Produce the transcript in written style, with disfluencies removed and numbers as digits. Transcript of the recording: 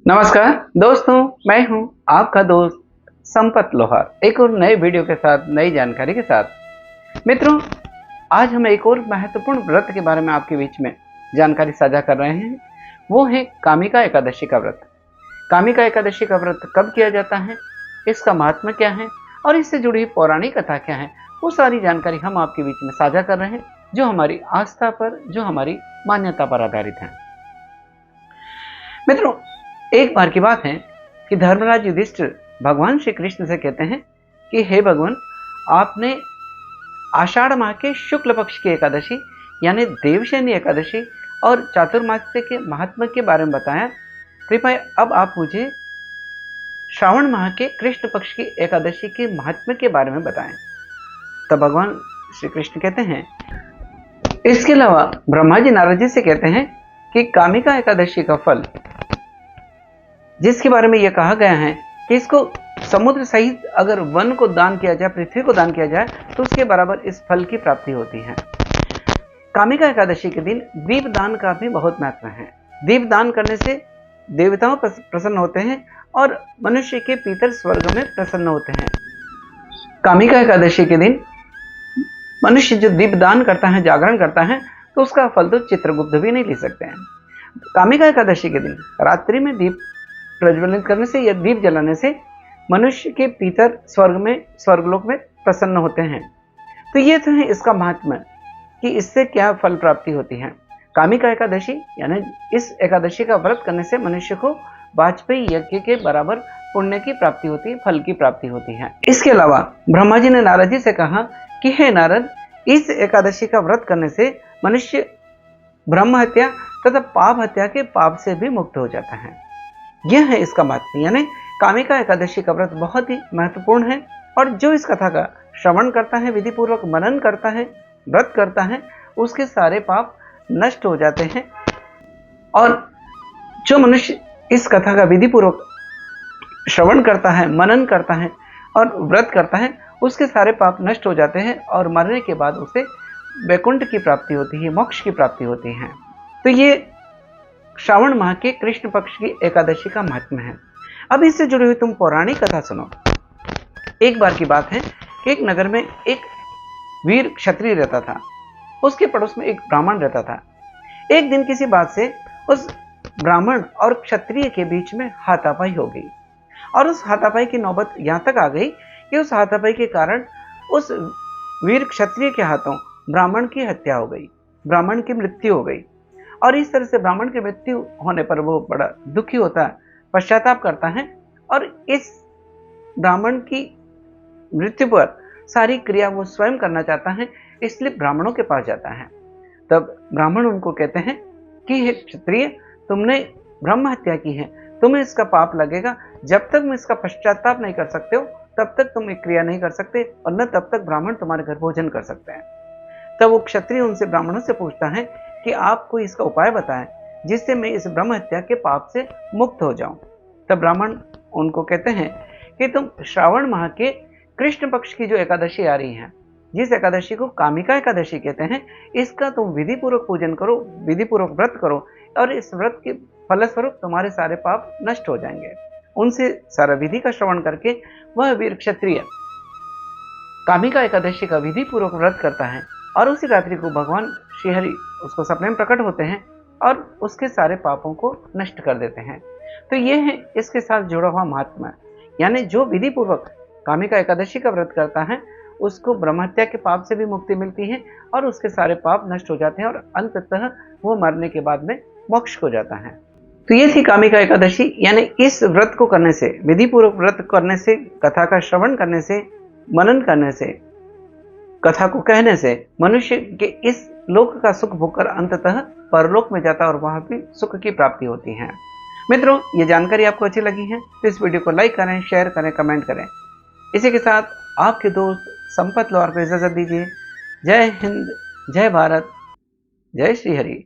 नमस्कार दोस्तों, मैं हूं आपका दोस्त संपत लोहार एक और नए वीडियो के साथ नई जानकारी के साथ। मित्रों, आज हम एक और महत्वपूर्ण व्रत के बारे में आपके बीच में जानकारी साझा कर रहे हैं। वो है कामिका एकादशी का व्रत। कामिका एकादशी का व्रत कब किया जाता है, इसका महात्म्य क्या है और इससे जुड़ी हुई पौराणिक कथा क्या है, वो सारी जानकारी हम आपके बीच में साझा कर रहे हैं, जो हमारी आस्था पर, जो हमारी मान्यता पर आधारित है। मित्रों, एक बार की बात है कि धर्मराज युधिष्ठिर भगवान श्री कृष्ण से कहते हैं कि हे भगवान, आपने आषाढ़ माह के शुक्ल पक्ष की एकादशी यानी देवशयनी एकादशी और चातुर्मास्य के महात्म्य के बारे में बताया। कृपया अब आप मुझे श्रावण माह के कृष्ण पक्ष की एकादशी के महात्म्य के बारे में बताएं। तब भगवान श्री कृष्ण कहते हैं, इसके अलावा ब्रह्मा जी नारद जी से कहते हैं कि कामिका एकादशी का फल, जिसके बारे में यह कहा गया है कि इसको समुद्र सहित अगर वन को दान किया जाए, पृथ्वी को दान किया जाए, तो उसके बराबर इस फल की प्राप्ति होती है। कामिका एकादशी के दिन दीप दान का भी बहुत महत्व है। दीप दान करने से देवताओं प्रसन्न होते हैं और मनुष्य के पितर स्वर्ग में प्रसन्न होते हैं। कामिका एकादशी के दिन मनुष्य जो दीप दान करता है, जागरण करता है, तो उसका फल तो चित्रगुप्त भी नहीं ले सकते हैं। कामिका एकादशी के दिन रात्रि में दीप प्रज्वलित करने से या दीप जलाने से मनुष्य के पितर स्वर्गलोक में प्रसन्न होते हैं। तो ये तो है इसका महात्म्य कि इससे क्या फल प्राप्ति होती है। कामिका एकादशी यानी इस एकादशी का व्रत करने से मनुष्य को वाजपेयी यज्ञ के बराबर पुण्य की प्राप्ति होती है, फल की प्राप्ति होती है। इसके अलावा ब्रह्मा जी ने नारद जी से कहा कि हे नारद, इस एकादशी का व्रत करने से मनुष्य ब्रह्म हत्या तथा पाप हत्या के पाप से भी मुक्त हो जाता है। यह है इसका महत्व। यानी कामिका एकादशी का व्रत बहुत ही महत्वपूर्ण है और जो इस कथा का श्रवण करता है, विधि पूर्वक मनन करता है, व्रत करता है, उसके सारे पाप नष्ट हो जाते हैं। और जो मनुष्य इस कथा का विधि पूर्वक श्रवण करता है, मनन करता है और व्रत करता है, उसके सारे पाप नष्ट हो जाते हैं और मरने के बाद उसे वैकुंठ की प्राप्ति होती है, मोक्ष की प्राप्ति होती है। तो ये श्रावण माह के कृष्ण पक्ष की एकादशी का महत्व है। अब इससे जुड़ी हुई तुम पौराणिक कथा सुनो। एक बार की बात है कि एक नगर में एक वीर क्षत्रिय रहता था। उसके पड़ोस में एक ब्राह्मण रहता था। एक दिन किसी बात से उस ब्राह्मण और क्षत्रिय के बीच में हाथापाई हो गई और उस हाथापाई की नौबत यहां तक आ गई कि उस हाथापाई के कारण उस वीर क्षत्रिय के हाथों ब्राह्मण की हत्या हो गई, ब्राह्मण की मृत्यु हो गई। और इस तरह से ब्राह्मण की मृत्यु होने पर वो बड़ा दुखी होता है, पश्चाताप करता है और इस ब्राह्मण की मृत्यु पर सारी क्रिया वो स्वयं करना चाहता है, इसलिए ब्राह्मणों के पास जाता है। तब ब्राह्मण उनको कहते हैं कि हे क्षत्रिय, तुमने ब्रह्म हत्या की है, तुम्हें इसका पाप लगेगा। जब तक तुम इसका पश्चाताप नहीं कर सकते हो, तब तक तुम एक क्रिया नहीं कर सकते और न तब तक ब्राह्मण तुम्हारे घर भोजन कर सकते हैं। तब वो क्षत्रिय उनसे, ब्राह्मणों से पूछता है कि आप कोई इसका उपाय बताएं जिससे मैं इस ब्रह्म हत्या के पाप से मुक्त हो जाऊं। तब ब्राह्मण उनको कहते हैं कि तुम श्रावण माह के कृष्ण पक्ष की जो एकादशी आ रही है, जिस एकादशी को कामिका एकादशी कहते हैं, इसका तुम विधि पूर्वक पूजन करो, विधि पूर्वक व्रत करो और इस व्रत के फलस्वरूप तुम्हारे सारे पाप नष्ट हो जाएंगे। उनसे सारा विधि का श्रवण करके वह वीर क्षत्रिय कामिका एकादशी का विधि पूर्वक व्रत करता है और उसी रात्रि को भगवान श्रीहरि उसको सपने में प्रकट होते हैं और उसके सारे पापों को नष्ट कर देते हैं। तो ये है इसके साथ जुड़ा हुआ महात्मा। यानी जो विधि पूर्वक कामिका एकादशी का व्रत करता है, उसको ब्रह्महत्या के पाप से भी मुक्ति मिलती है और उसके सारे पाप नष्ट हो जाते हैं और अंततः वो मरने के बाद में मोक्ष हो जाता है। तो ये थी कामिका एकादशी। यानी इस व्रत को करने से, विधि पूर्वक व्रत करने से, कथा का श्रवण करने से, मनन करने से, कथा को कहने से मनुष्य के इस लोक का सुख भोगकर अंततः परलोक में जाता और वहां भी सुख की प्राप्ति होती है। मित्रों, ये जानकारी आपको अच्छी लगी है तो इस वीडियो को लाइक करें, शेयर करें, कमेंट करें। इसी के साथ आपके दोस्त संपत लोहार को इजाजत दीजिए। जय हिंद, जय भारत, जय श्री हरि।